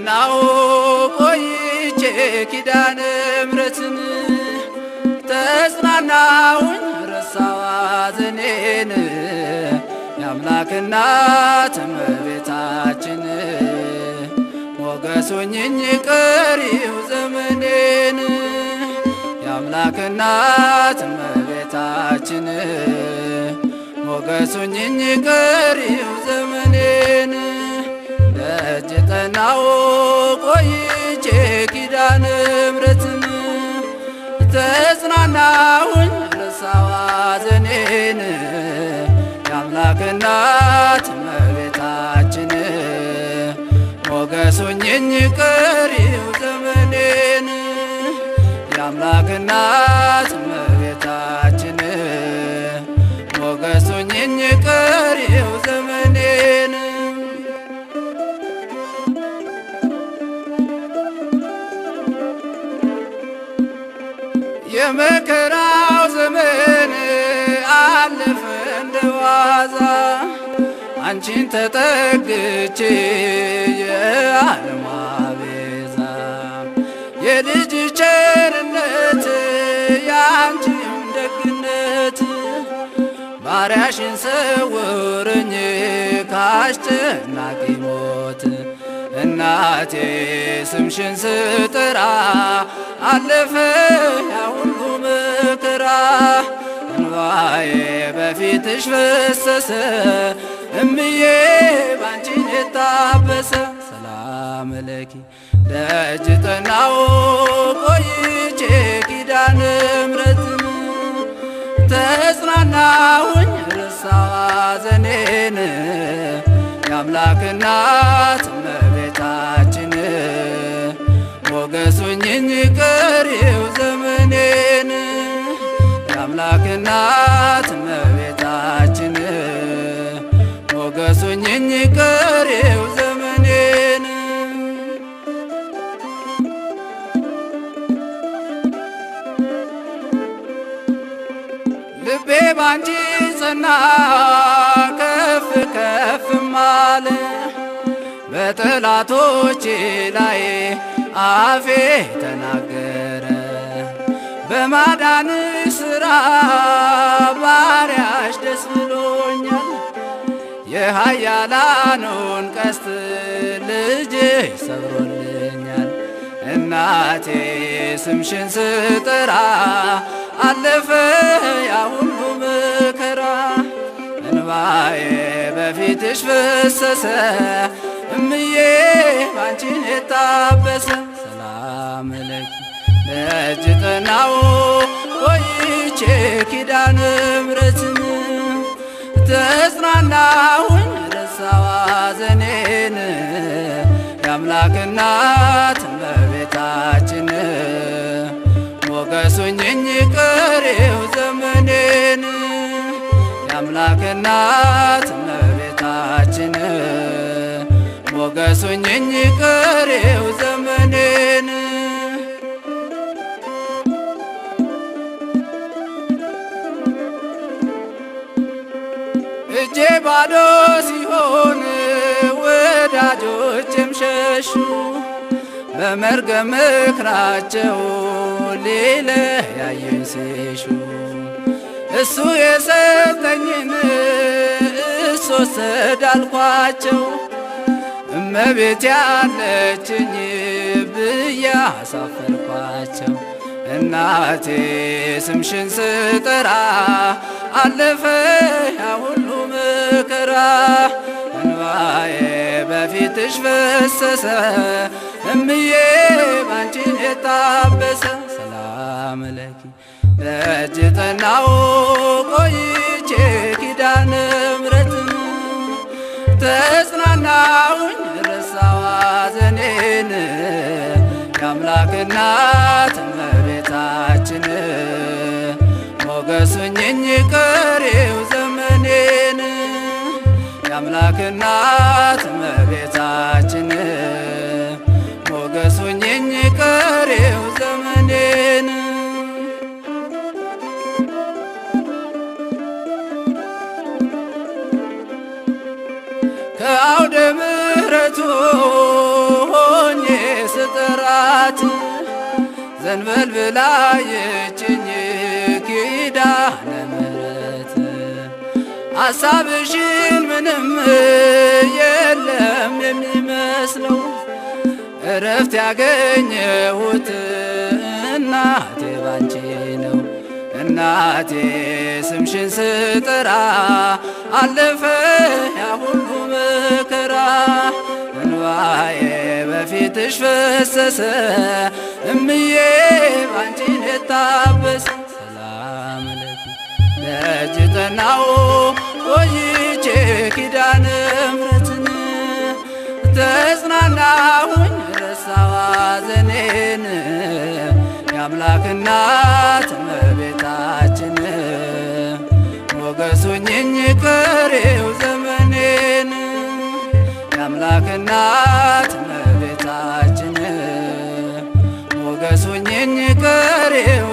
ጠናው ቆይቼ ኪዳነ ምሕረትን ተጽናናሁኝ ረሳሁ ሐዘኔን የአምላክ እናት እመቤታችን ሞገስ ሁኚኝ ቀሪው ዘመኔን የአምላክ እናት እመቤታችን ሞገስ ሁኚኝ ቀሪው ዘመኔን ደጅ ጠናው ቆይቼ ኪዳነ ምሕረትን ተጽናናሁኝ ረሳሁ ሐዘኔን የአምላክ እናት እመቤታችን ሞገስ ሁኚኝ ቀሪው ዘመኔን የአምላክ እናት እመቤታችን ሞገስ ሁኚኝ ቀሪው ዘመኔን የመከራው ዘመን አለፈ እንደዋዛ አንቺን ተጠግቼ የዓለም ቤዛ የልጅ ቸርነት የአንቺም ደግነት ባሪያሽን ሰውረኝ ካስጨናቂ ሞት እናቴ ስምሽን ስጠራ አለፈ ያ ሁሉ መከራ እንባዬ በፊትሽ ፈሰሰ እምዬ ባንቺን የታበሰ ሰላም ለኪ ደጅ ጠናው ቆይቼ ኪዳነ ምሕረትን ተጽናናሁኝ ረሳሁ ሐዘኔን የአምላክ እናት እመቤታችን ሞገስ ሁኚኝ ቀሪው ዘመኔን የአምላክ እናት እመቤታችን ሞገስ ሁኚኝ ቀሪው ዘመኔን ልቤ ባንቺ ጸና ከፍ ከፍም አለ በጠላቶቼ ላይ አፌ ተናገረ በማዳን ሥራ ባሪያሽ ደስ ብሎኛል የኃያላኑን ቀስት ልጅሽ ሰብሮልኛል እናቴ ስምሽን ስጠራ አለፈ ያ ሁሉ መከራ እንባዬ በፊትሽ ፈሰሰ እምዬ ባንቺን የታበሰ ሰላም ለኪ ደጅ ጠናው ቆይቼ ኪዳነ ምሕረትን ተጽናናሁኝ ረሳሁ ሐዘኔን የአምላክ እናት እመቤታችን ሞገስ ሁኚኝ ቀሪው ዘመኔን የአምላክ እናት እመቤታችን ሞገስ ሁኚኝ ቀሪው ዘመኔን እጄ ባዶ ሲሆን ወዳጆቼም ሸሹ በመርገም ምክራቸው ሊለያዩኝ ሲሹ እሱ የሰጠኝን እሱ ወሰደ አልኳቸው እመቤት ያለችኝ ብዬ አሳፈርኳቸው እናቴ ስምሽን ስጠራ አለፈ ያ ሁሉ መከራ እንባዬ በፊትሽ ፈሰሰ እምዬ ባንቺን የታበሰ ሰላም ለኪ ደጅ ጠናው ቆይቼ ኪዳነ ምሕረትን ተጽናናሁኝ ረሳሁ ሐዘኔን የአምላክ እናት እመቤታችን ሞገስ ሁኚኝ ቀሪው ዘመኔን የአምላክ እናት እመቤታችን ሞገስ ሁኚኝ ቀሪው ዘመኔን ከአውደ ምሕረቱ አባት ዘንበል ብላ የችኝ ኪዳነ ምሕረት ሐሳብሽን ምንም የለም የሚመስለው እረፍት ያገኘሁት እናቴ ባንቺ ነው። እናቴ ስምሽን ስጠራ አለፈ ያ ሁሉ መከራ እንባዬ በፊትሽ ፈሰሰ እምዬ ባንቺን የታበሰ ሰላም ለኪ ደጅ ጠናሁ ቆይቼ ኪዳነ ምሕረትን ተጽናናሁኝ ረሳሁ ሐዘኔን የአምላክ እናት እመቤታችን ሞገስ ሁኚኝ ቀሪው ዘመኔን የአምላክ እናት እመቤታችን ሞገስ ሁኚኝ ቀሪው